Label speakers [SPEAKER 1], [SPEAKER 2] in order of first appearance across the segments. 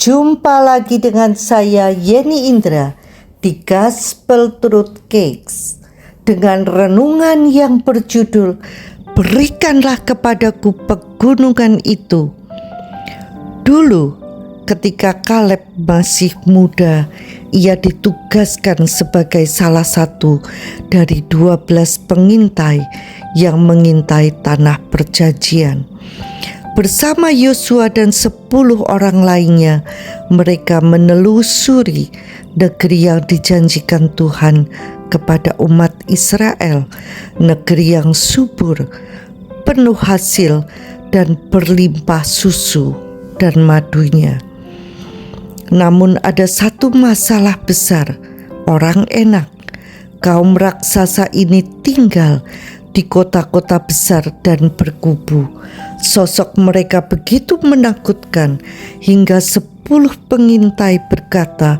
[SPEAKER 1] Jumpa lagi dengan saya Yeni Indra di Gospel Truth Cakes dengan renungan yang berjudul Berikanlah kepadaku pegunungan itu. Dulu ketika Kaleb masih muda, ia ditugaskan sebagai salah satu dari 12 pengintai yang mengintai tanah perjanjian. Bersama Yosua dan 10 orang lainnya, mereka menelusuri negeri yang dijanjikan Tuhan kepada umat Israel, negeri yang subur, penuh hasil dan berlimpah susu dan madunya. Namun ada satu masalah besar, orang Enak. Kaum raksasa ini tinggal di kota-kota besar dan berkubu. Sosok mereka begitu menakutkan hingga 10 pengintai berkata,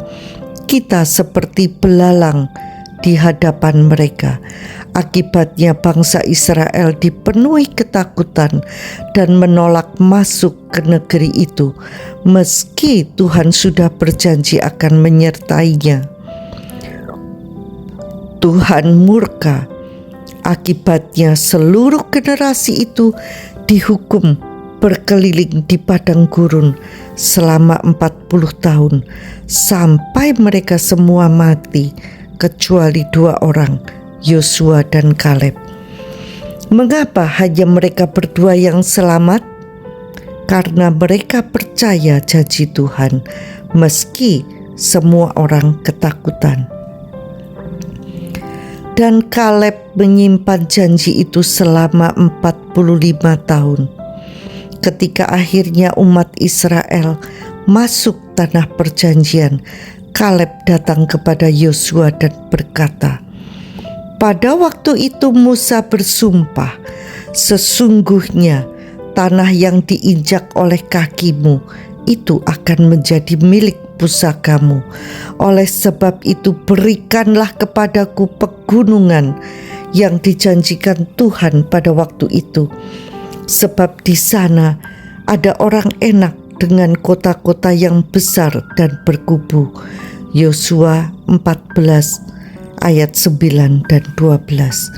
[SPEAKER 1] "Kita seperti belalang di hadapan mereka." Akibatnya bangsa Israel dipenuhi ketakutan dan menolak masuk ke negeri itu, meski Tuhan sudah berjanji akan menyertainya. Tuhan murka. Akibatnya seluruh generasi itu dihukum berkeliling di padang gurun selama 40 tahun sampai mereka semua mati kecuali 2 orang, Yosua dan Kaleb. Mengapa hanya mereka berdua yang selamat? Karena mereka percaya janji Tuhan meski semua orang ketakutan. Dan Kaleb menyimpan janji itu selama 45 tahun. Ketika akhirnya umat Israel masuk tanah perjanjian, Kaleb datang kepada Yosua dan berkata, "Pada waktu itu Musa bersumpah, sesungguhnya tanah yang diinjak oleh kakimu itu akan menjadi milik pusakamu. Oleh sebab itu berikanlah kepadaku pegunungan yang dijanjikan Tuhan pada waktu itu. Sebab di sana ada orang Enak dengan kota-kota yang besar dan berkubu." Yosua 14 ayat 9 dan 12.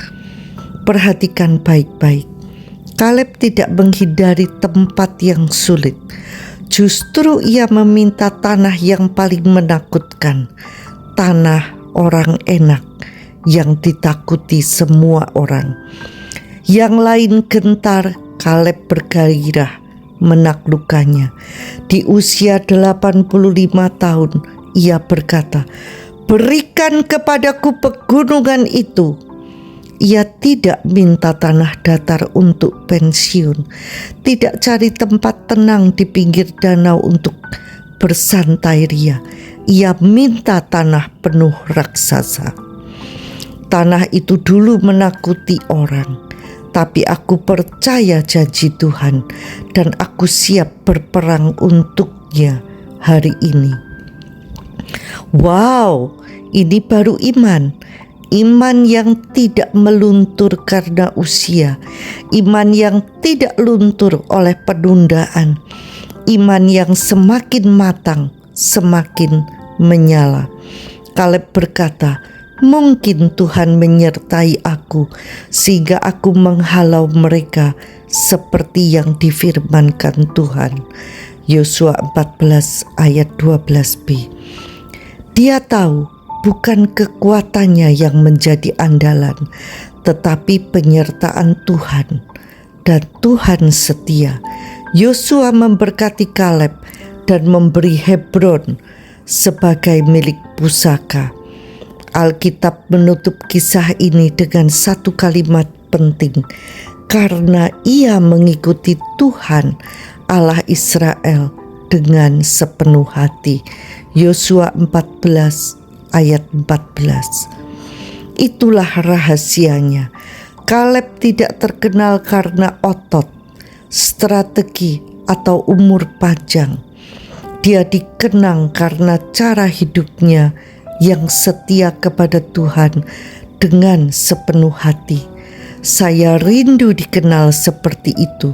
[SPEAKER 1] Perhatikan baik-baik. Kaleb tidak menghindari tempat yang sulit. Justru ia meminta tanah yang paling menakutkan, tanah orang Enak yang ditakuti semua orang. Yang lain gentar, Kaleb bergairah menaklukkannya. Di usia 85 tahun, ia berkata, "Berikan kepadaku pegunungan itu." Ia tidak minta tanah datar untuk pensiun, tidak cari tempat tenang di pinggir danau untuk bersantai ria. Ia minta tanah penuh raksasa. Tanah itu dulu menakuti orang, tapi aku percaya janji Tuhan dan aku siap berperang untuknya hari ini. Wow, ini baru iman. Iman yang tidak meluntur karena usia, iman yang tidak luntur oleh penundaan, iman yang semakin matang, semakin menyala. Kaleb berkata, "Mungkin Tuhan menyertai aku sehingga aku menghalau mereka seperti yang difirmankan Tuhan." Yosua 14 ayat 12b. Dia tahu bukan kekuatannya yang menjadi andalan, tetapi penyertaan Tuhan, dan Tuhan setia. Yosua memberkati Kaleb dan memberi Hebron sebagai milik pusaka. Alkitab menutup kisah ini dengan satu kalimat penting, karena ia mengikuti Tuhan Allah Israel dengan sepenuh hati. Yosua 14 ayat 14. Itulah rahasianya. Kaleb tidak terkenal karena otot, strategi, atau umur panjang. Dia dikenang karena cara hidupnya yang setia kepada Tuhan dengan sepenuh hati. Saya rindu dikenal seperti itu,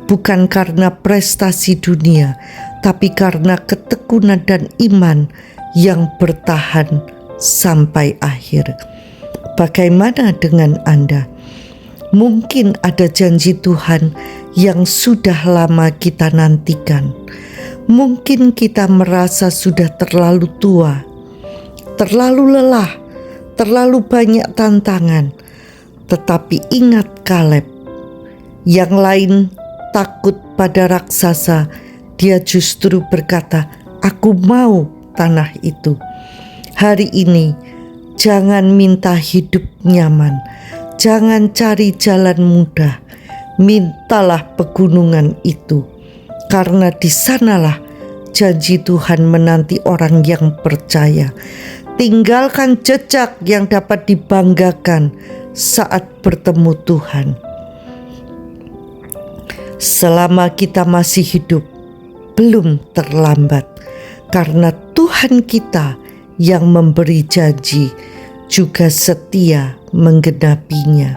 [SPEAKER 1] bukan karena prestasi dunia, tapi karena ketekunan dan iman yang bertahan sampai akhir. Bagaimana dengan Anda? Mungkin ada janji Tuhan yang sudah lama kita nantikan. Mungkin kita merasa sudah terlalu tua, terlalu lelah, terlalu banyak tantangan. Tetapi ingat Kaleb, yang lain takut pada raksasa, dia justru berkata, "Aku mau tanah itu." Hari ini, jangan minta hidup nyaman, jangan cari jalan mudah, mintalah pegunungan itu. Karena di sanalah janji Tuhan menanti orang yang percaya. Tinggalkan jejak yang dapat dibanggakan saat bertemu Tuhan. Selama kita masih hidup, belum terlambat, karena Tuhan kita yang memberi janji juga setia menggenapinya.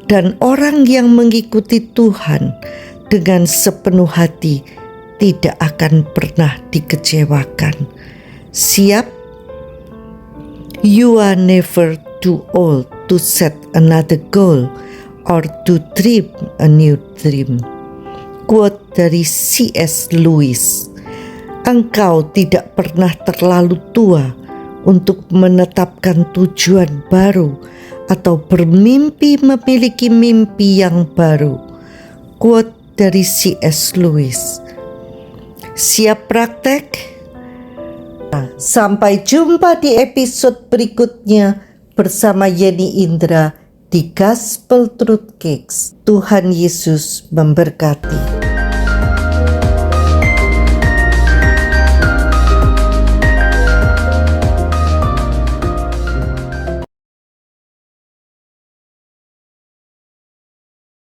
[SPEAKER 1] Dan orang yang mengikuti Tuhan dengan sepenuh hati tidak akan pernah dikecewakan. Siap? You are never too old to set another goal or to dream a new dream. Quote dari C.S. Lewis. Engkau tidak pernah terlalu tua untuk menetapkan tujuan baru atau bermimpi memiliki mimpi yang baru. Quote dari C.S. Lewis. Siap praktek? Sampai jumpa di episode berikutnya bersama Yeni Indra di Gospel Truth Cakes. Tuhan Yesus memberkati.